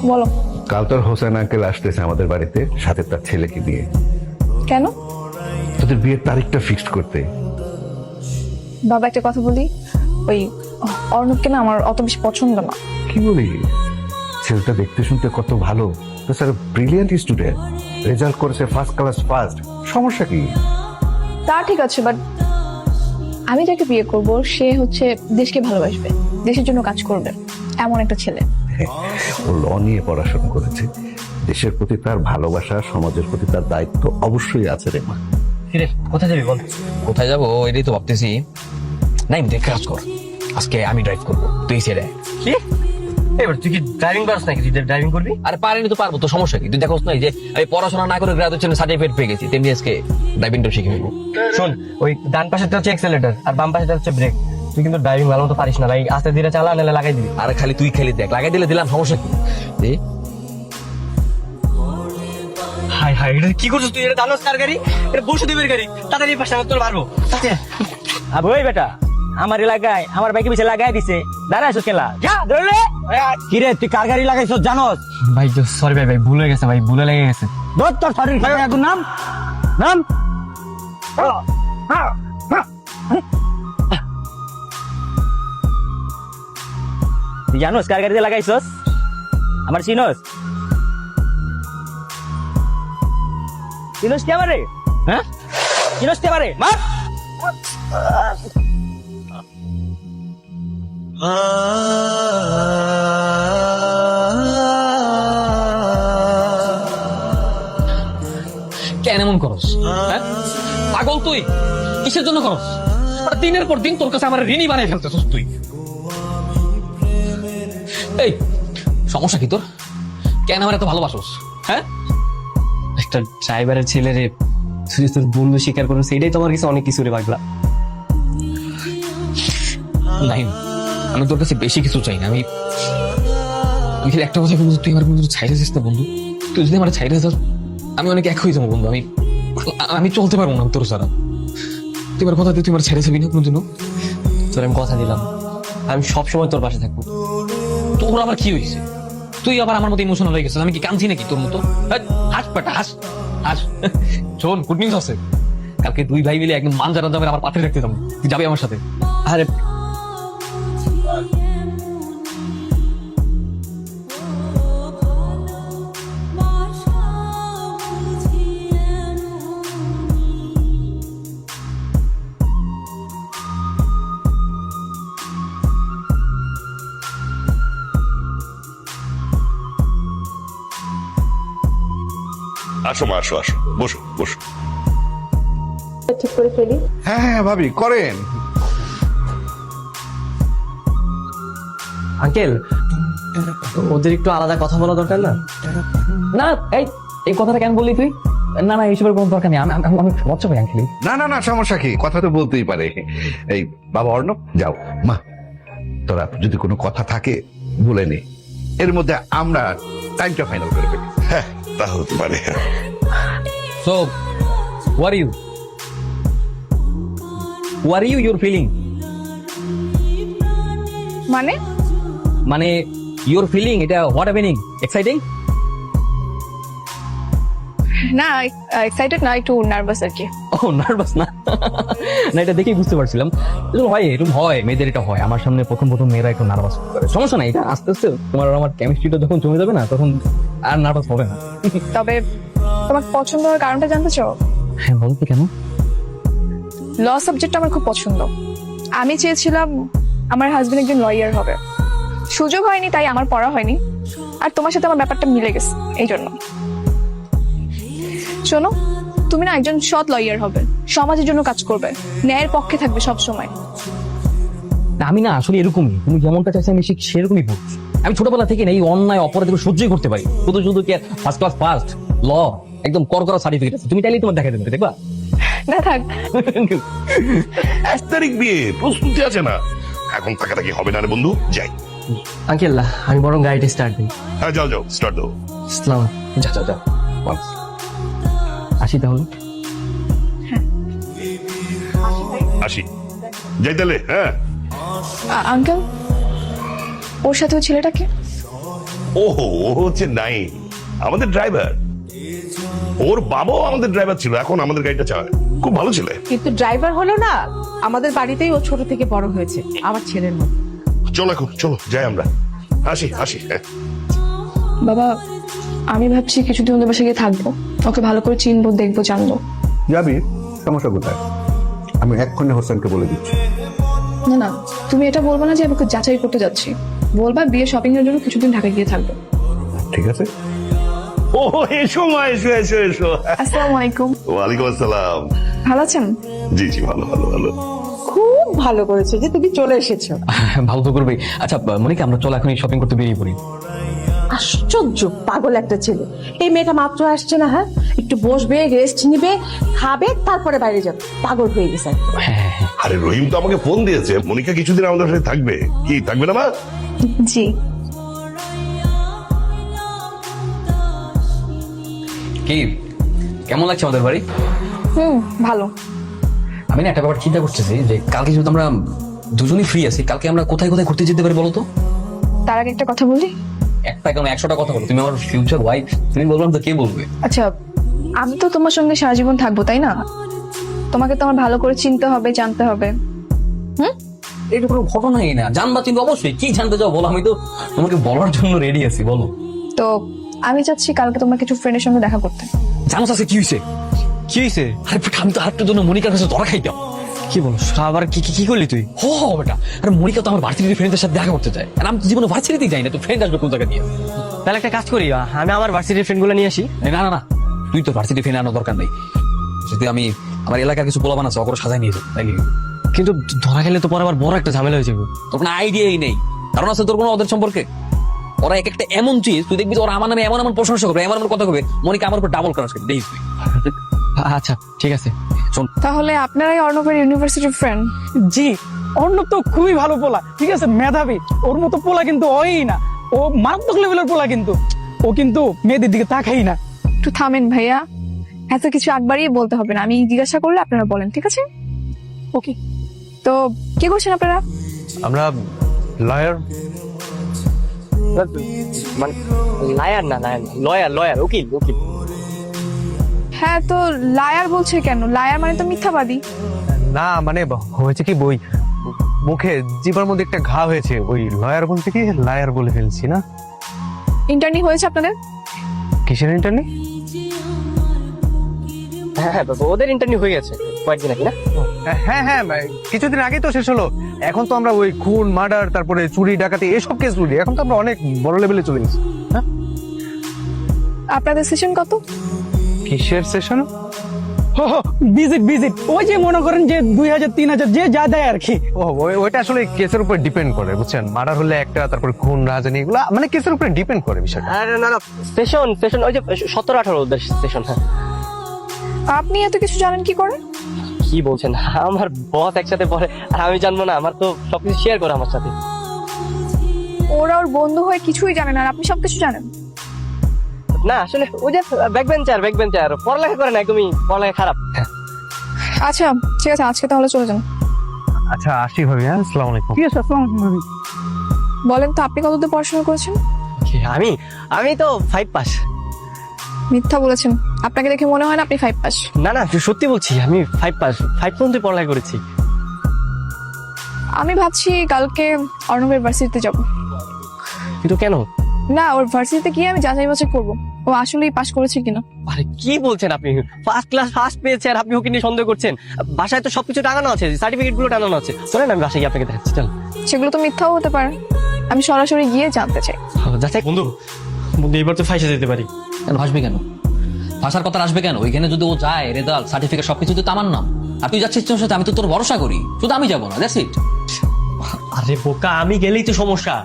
বলো। কাল তোর হোসেন আঙ্কেল আসতেছে আমাদের বাড়িতে, সাথে তার ছেলেকে নিয়ে। কেন? তোদের বিয়ের তারিখটা ফিক্সড করতে। বাবা একটা কথা বলি, ওই অর্ণবকে না আমার অত বেশি পছন্দ না। কি বলি? ছেলেটা দেখতে শুনতে কত ভালো, তো স্যার ব্রিলিয়ান্ট স্টুডেন্ট, রেজাল্ট করেছে ফার্স্ট ক্লাস ফার্স্ট। সমস্যা কি? তা ঠিক আছে, বাট আমি যাকে বিয়ে করব সে হচ্ছে দেশকে ভালোবাসবে, দেশের জন্য কাজ করবে, এমন একটা ছেলে। ও ল নিয়ে পড়াশোনা করেছে, দেশের প্রতি তার ভালোবাসা, সমাজের প্রতি তার দায়িত্ব অবশ্যই আছে রে মা। কিরে কোথায় যাবি বল? কোথায় যাবো এটাই তো ভাবতেছি। নাই দেখ, কাজ কর, আজকে আমি ড্রাইভ করবো, তুই ছেড়ে। কি এবার তুই কি ড্রাইভিং পারছ নাকি? তুই ড্রাইভিং করবি? আরে পারিনি তো পারবো, তো সমস্যা কি? তুই দেখোস না যে আমি পড়াশোনা না করে গ্রাজুয়েশন সার্টিফিকেট পেয়ে গেছি, তেমনি আজকে ড্রাইভিংটা শিখে নেবো। শোন, ওই ডান পাশেটা হচ্ছে এক্সেলেটর আর বাম পাশেটা হচ্ছে ব্রেক। তুই কিন্তু ড্রাইভিং ভালো মতো পারিস না ভাই, আস্তে ধীরে চালা, নাহলে লাগাই দিবি। আরে খালি তুই খেলি দেখ, লাগাই দিলে দিলাম, সমস্যা কি? হাই হাই, এটা কি করছিস তুই? এটা জানোস কার গাড়ি? এটা বসুদেবের গাড়ি। তাড়াতাড়ি পাশে তোর মারবো। আবে ওই বেটা, আমার এলাকায় আমার বাইকে পিছে লাগাই দিছে, দাঁড়াইছো কেলা? যা ধরলে। কিরে তুই কার গাড়ি লাগাইছো জানোস? ভাই সরি ভাই, ভাই ভুল হয়ে গেছে ভাই, ভুলে লেগে গেছে। ধর তোর শরীর খারাপ, এখন নাম নাম। তুই জানোস কার গাড়িতে লাগাইছস? আমার চিনোস? চিনোস কে আমারে? হ্যাঁ চিনোস কে আমারে? মার। কেন এমন করস? হ্যাঁ পাগল তুই, কিসের জন্য করস? দিনের পর দিন তোর কাছে আমার ঋণই বানাই ফেলতেছস তুই। এই সমস্যা কি তোর? কেন আমার এত ভালোবাসোস? হ্যাঁ একটা ড্রাইভারের ছেলে রে তুই তোর বন্ধু স্বীকার করেছে, এটাই তোমার কাছে অনেক কিছু রে পাগলা। নাই, আমি তোর কাছে বেশি কিছু চাই না। আমি খালি একটা কথা বলবো, তুই আমার বন্ধু ছাইড়ে যাস না বন্ধু। তুই যদি আমার ছাইড়ে যাস আমি অনেক এক হয়ে যাবো বন্ধু। আমি চলতে পারবো না তোর ছাড়া। তুই আমার কথা দিয়ে তুই আমার ছেড়ে যাবি না কোনোদিনও? তোর আমি কথা দিলাম, আমি সবসময় তোর পাশে থাকবো। তোর আবার কি হয়েছে? তুই আবার আমার মতো ইমোশনাল হয়ে গেছিস। আমি কি কাঁদছি নাকি তোর মতো? হাস পাটা হাস হাস। শোন, গুড নিউজ আছে, কালকে দুই ভাই মিলে একদম মানজারা যাবে আমার পাত্রে রাখতে যাবো। তুই যাবি আমার সাথে? আরে আসো মা, আসো আসো, বসো বসো। ঠিক করে ফেলি। হ্যাঁ হ্যাঁ ভাবি, করেন। আঙ্কেল, ওদের একটু আলাদা কথা বলা দরকার না? না, এই কথাটা কেন বললি তুই? না না, এইসবের কোনো দরকার নেই। আমি মজা পাই আঙ্কেল। না না না, সমস্যা কি? কথা তো বলতেই পারে। এই বাবা অর্ণব, যাও মা, তোরা যদি কোনো কথা থাকে বলে নে, এর মধ্যে আমরা টাইমটা ফাইনাল করে ফেলি। হ্যাঁ, তা হতে পারে। So, what are you feeling? মানে You're feeling এটা what happening? Exciting? না, এক্সাইটেড না, একটু নার্ভাস আর কি। Oh, নার্ভাস না? না, এটা দেখেই বুঝতে পারছিলাম। এরকম হয়, মেয়েদের এটা হয়। আমার সামনে প্রথম মেয়েরা একটু নার্ভাস করে। সমস্যা নাই, এটা আস্তে আস্তে তোমার আর আমার কেমিস্ট্রিটা যখন জমে যাবে না, তখন আর নার্ভাস হবে না। তবে তোমার পছন্দ হওয়ার কারণটা জানতে চাও? হ্যাঁ বলতে কেন? ল সাবজেক্টটা আমার খুব পছন্দ। আমি চেয়েছিলাম আমার হাজবেন্ড একজন লয়ার হবে, সুযোগ হয়নি, তাই আমার পড়া হয়নি। আর তোমার সাথে আমার ব্যাপারটা মিলে গেছে, এই জন্য। শোনো, তুমি না একজন সৎ লয়ার হবে, সমাজের জন্য কাজ করবে, ন্যায়ের পক্ষে থাকবে সব সময়। আমি না আসলে এরকমই, তুমি যেমনটা চাইছো আমি ঠিক সেরকমই বলছি। আমি ছোটবেলা থেকে না এই অন্যায় অপরাধ সহ্যই করতে পারি। শুধু কি ফার্স্ট ক্লাস ফার্স্ট ল একদম করা সার্টিফিকেট আছে, তুমি চাইলেই তোমার দেখা দেবে, দেখবা? না থাক। 1 তারিখ বিয়ে, প্রস্তুতি আছে না? এখন তাকাতাকি হবে না রে বন্ধু, যাই। আঙ্কেল, আমি বরং গাড়িটা স্টার্ট দিই। হ্যাঁ যাও যাও, স্টার্ট দাও। ইসলাম, যা আসি তাহলে। আসি, যাই তাহলে। হ্যাঁ আঙ্কেল, ওর সাথে ওই ছেলেটাকে? ওহো, ও হচ্ছে নাই আমাদের ড্রাইভার। ওর বাবাও আমাদের ড্রাইভার ছিল, এখন আমাদের গাড়িটা চালায়। খুব ভালো ছেলে। কিন্তু ড্রাইভার হলো না, আমাদের বাড়িতেই ও ছোট থেকে বড় হয়েছে, আমার ছেলের মতো। চলো এখন, চলো যাই আমরা। আসি আসি। হ্যাঁ, বাবা, আমি ভাবছি কিছুদিন ওদের বাসায় গিয়ে থাকবো, ওকে ভালো করে চিনবো, দেখবো, জানবো। যাবি, সমস্যা কোথায়? আমি এক্ষুনি হোসেনকে বলে দিচ্ছি। না না, তুমি এটা বলবো না যে আমি ওকে যাচাই করতে যাচ্ছি, বলবা বিয়ে শপিং এর জন্য কিছুদিন ঢাকায় গিয়ে থাকবো। ঠিক আছে? ও এসো মা, এসো এসো এসো। আসসালামু আলাইকুম। ওয়ালাইকুম আসসালাম। ভালো আছেন? জি জি, ভালো ভালো ভালো। খুব ভালো করেছে যে তুমি চলে এসেছো। ভালো তো করবেই। আচ্ছা মনিকা, আমরা চলো এখন শপিং করতে বেরিয়ে পড়ি। আশ্চর্য পাগল একটা ছেলে। এই মেয়েটা মাত্র আসছে না, হ্যাঁ, একটু বসবে, রেস্ট নিবে, খাবে, তারপরে বাইরে যাবে। পাগল হয়ে গেছে একদম। আরে রহিম তো আমাকে ফোন দিয়েছে, মনিকা কিছুদিন আমাদের সাথে থাকবে। কি থাকবে না মা? জি। কি কেমন লাগছে আমাদের বাড়ি? ভালো। আমি না একটা ব্যাপার চিন্তা করতেছি যে কালকে যেহেতু আমরা দুজনই ফ্রি আছি, কালকে আমরা কোথায় কোথায় ঘুরতে যেতে পারি বলো তো? তার আগে একটা কথা বলি। একটা কেন 100টা কথা বলো, তুমি আমার ফিউচার ওয়াইফ, তুমি বললাম তো কে বলবে? আচ্ছা, আমি তো তোমার সঙ্গে সারা জীবন থাকবো, তাই না? তোমাকে তো আমার ভালো করে চিনতে হবে, জানতে হবে। এটা কোনো ঘটনাই না, জানবা তুমি অবশ্যই। কি জানতে চাও বলো, আমি তো তোমাকে বলার জন্য রেডি আছি, বলো। তো আমি চাচ্ছি কালকে তোমার কিছু ফ্রেন্ডের সঙ্গে দেখা করতে। জানো আছে কি হয়েছে? কি হয়েছে? আরে আমি তো আরেকটার জন্য মনিকার কাছে ধরা খাইতাম। কি বল, আবার কি কি করলি তুই? হো বেটা, আরে মনিকা তো আমার ভার্সিটির ফ্রেন্ডদের সাথে দেখা করতে চায়, আর আমি তো জীবনে ভার্সিটিতেই যাই না, তো ফ্রেন্ড আসবে কোন জায়গা দিয়ে? তাহলে একটা কাজ করি, আমি আমার ভার্সিটির ফ্রেন্ড গুলো নিয়ে আসি। না না না, তুই তো ভার্সিটি ফ্রেন্ড আনার দরকার নেই। যদি আমি আমার এলাকার কিছু পোলাপান আছে, ওগুলো সাজায় নিয়ে যাবো, তাইলে কিন্তু ধরা খেলে তো পরে আবার বড় একটা ঝামেলা হয়ে যাবে। তোর কোনো আইডিয়াই নেই, কারণ আছে তোর কোনো ওদের সম্পর্কে? ওরা এক একটা এমন চিজ, তুই দেখবি যে ওরা আমার নামে এমন এমন প্রশংসা করবে, এমন এমন কথা করবে, মনিকা আমার উপর ডাবল ক্রাশ করবে, দেখিস তুই। আচ্ছা ঠিক আছে। তাহলে আপনারাই অর্ণবের ইউনিভার্সিটির ফ্রেন্ড? জি, অর্ণব তো খুবই ভালো পোলা, ঠিক আছে, মেধাবী। ওর মতো পোলা কিন্তু হয়ই না, ও মারাত্মক লেভেলের পোলা। কিন্তু ও কিন্তু মেয়েদের দিকে তাকাই না। একটু থামেন ভাইয়া, এত কিছু একবারই বলতে হবে না, আমি জিজ্ঞাসা করলে আপনারা বলেন, ঠিক আছে? ওকে। তো কি করছেন আপনারা? আমরা লয়ার, মানে লায়ার না, লয়ার লয়ার, উকিল উকিল। হ্যাঁ, তো লায়ার বলছে কেন? লায়ার মানে তো মিথ্যাবাদী। না মানে হয়েছে কি, বই মুখে জিবার মধ্যে একটা ঘা হয়েছে, ওই লয়ার বলতে কি লায়ার বলে ফেলছি না। ইন্টারনি হয়েছে আপনাদের? কিসের ইন্টারনি? হ্যাঁ ওদের ইন্টারভিউ হয়ে গেছে কয়েকদিন আগে না? হ্যাঁ হ্যাঁ, কিছুদিন আগে তো শেষ হলো। এখন তো আমরা ওই খুন, মার্ডার, তারপরে চুরি, ডাকাতি, এসব কেস লুড়ি। এখন তো আমরা অনেক বড় লেভেলে চলে গেছি। হ্যাঁ, আপনাদের সেশন কত? কিসের সেশন? ভিজিট ভিজিট, ওই যে মনে করেন যে 2000 3000 যে যা দেয় আর কি। ওইটা আসলে কেসের উপর ডিপেন্ড করে, বুঝছেন। মার্ডার হলে একটা, তারপরে খুন, রাজধানী, এগুলা মানে কেসের উপরে ডিপেন্ড করে বিষয়টা। আরে না না, সেশন সেশন ওই যে 17-18 ওদের সেশন। হ্যাঁ, আপনি এত কিছু জানেন কি করে? কি বলছেন? আমার বস একসাথে পড়ে আর আমি জানবো না? আমার তো সবকিছু শেয়ার করে আমার সাথে। ওরা ওর বন্ধু হয়ে কিছুই জানে না, আর আপনি সবকিছু জানেন? না আসলে ওই যে ব্যাক বেঞ্চার পড়ালেখা করে না, একদমই পড়ালেখা খারাপ। আচ্ছা ঠিক আছে, আজকে তাহলে চলে যান। আচ্ছা আসি ভাবি। হ্যাঁ, আসসালামু আলাইকুম। ঠিক আছে, আসসালামু আলাইকুম ভাবি। বলেন তো, আপনি কতদূর পড়াশোনা করেছেন? আমি তো 5 পাস। মিথ্যা বলেছেন, আপনাকে দেখে মনে হয় না আপনি 5 পাস। না না সত্যি বলছি, আমি 5 পাস, 5 পর্যন্ত পড়ালেখা করেছি। আমি ভাবছি কালকে অর্ণবের ভার্সিটিতে যাব। কিন্তু কেন? না, ওর ভার্সিটিতে গিয়ে আমি যাচাই বাছাই করবো ও আসলেই পাস করেছে কিনা। আরে কি বলছেন আপনি? ফার্স্ট ক্লাস ফার্স্ট পেয়েছে আর আপনি ওকে নিয়ে সন্দেহ করছেন? বাসায় তো সবকিছু টাঙানো আছে, সার্টিফিকেট গুলো টাঙানো আছে। চলেন আমি বাসায় গিয়ে আপনাকে দেখাচ্ছি। চল। সেগুলো তো মিথ্যাও হতে পারে, আমি সরাসরি গিয়ে জানতে চাই। যাচাই বন্ধু, এবার তো ফাইসে যেতে পারি। কেন আসবে, কেন ভাষার কথা আসবে কেন? ওইখানে যদি ও যায়, রেজাল্ট সার্টিফিকেট সবকিছু তো আমার নাম, আর তুই যাচ্ছিস তোর সাথে, আমি তো তোর ভরসা করি, শুধু আমি যাবো না, দ্যাটস ইট। আরে বোকা, আমি গেলেই তো সমস্যা।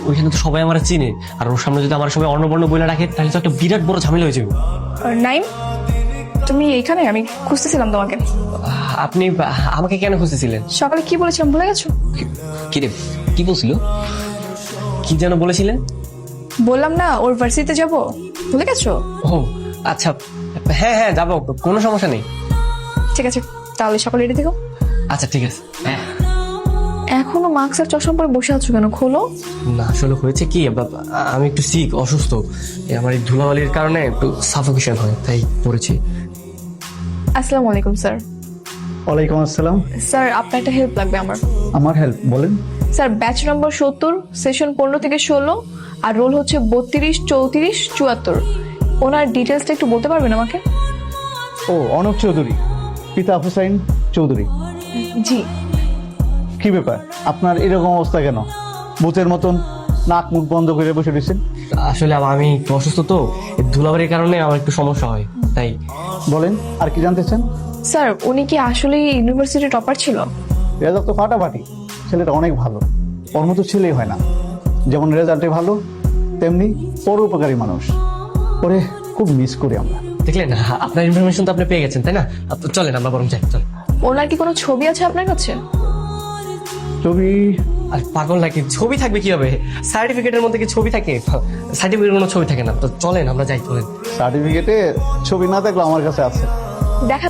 ওইখানে তো সবাই আমার চিনে, আর ওর সামনে যদি আমার সবাই অর্ণবর্ণ বলে রাখে, তাহলে তো একটা বিরাট বড় ঝামেলা হয়ে যাবে। আর নাইম, তুমি এইখানে? আমি খুঁজতেছিলাম তোমাকে। আপনি আমাকে কেন খুঁজেছিলেন? সকালে কি বলেছিলাম ভুলে গেছো? কি রে, কি বলছিল? কি যেন বলেছিলেন? বললাম না ওর ভার্সিটিতে যাব, ভুলে গেছো? ও আচ্ছা, হ্যাঁ হ্যাঁ যাবো, কোনো সমস্যা নেই। ঠিক আছে, তাহলে সকালে রেডি থেকো। আচ্ছা ঠিক আছে। হ্যাঁ, এখনো মাস্ক আর চশমা পরে বসে আছো কেন? খোলো। না আসলে হয়েছে কি আমি একটু সিক, অসুস্থ। আমার এই ধুলাবালির কারণে একটু সাফোকেশন হয়, তাই পড়েছি। আসসালামু আলাইকুম স্যার। ওয়ালাইকুম আসসালাম। স্যার আপনার একটা হেল্প লাগবে আমার। আমার হেল্প বলেন। স্যার ব্যাচ নম্বর 70, সেশন 15 থেকে 16, আর রোল হচ্ছে 32, 34, 74। ওনার ডিটেলসটা একটু বলতে পারবেন আমাকে? ও অনব চৌধুরী, পিতা হুসাইন চৌধুরী। জি। কি ব্যাপার আপনার এরকম অবস্থা কেন? ভূতের মতন নাক মুখ বন্ধ করে বসে রয়েছেন। আসলে আমি একটু অসুস্থ তো, এই ধুলাবালির কারণে আমার একটু সমস্যা হয়, তাই। বলেন আর কি জানতে চান? স্যার উনি কি আসলেই ইউনিভার্সিটি টপার ছিল? রেজাল্ট তো ফাটাফাটি, ছেলেটা অনেক ভালো, ওর মতো ছেলেই হয় না। যেমন রেজাল্টে ভালো, তেমনি পরোপকারী মানুষ। ওরে খুব মিস করি আমরা। দেখলেন, আপনার ইনফরমেশন তো আপনি পেয়ে গেছেন, তাই না? চলেন আমরা বরং যাই, চল। ওনার কি কোনো ছবি আছে আপনার কাছে? ছবি? আর পাগল নাকি, ছবি থাকবে কি হবে? সার্টিফিকেটের মধ্যে কি ছবি থাকে? সার্টিফিকেটের কোনো ছবি থাকে না। তো চলেন আমরা যাই, চলেন। সার্টিফিকেটে ছবি না থাকলে আমার কাছে আছে। দেখা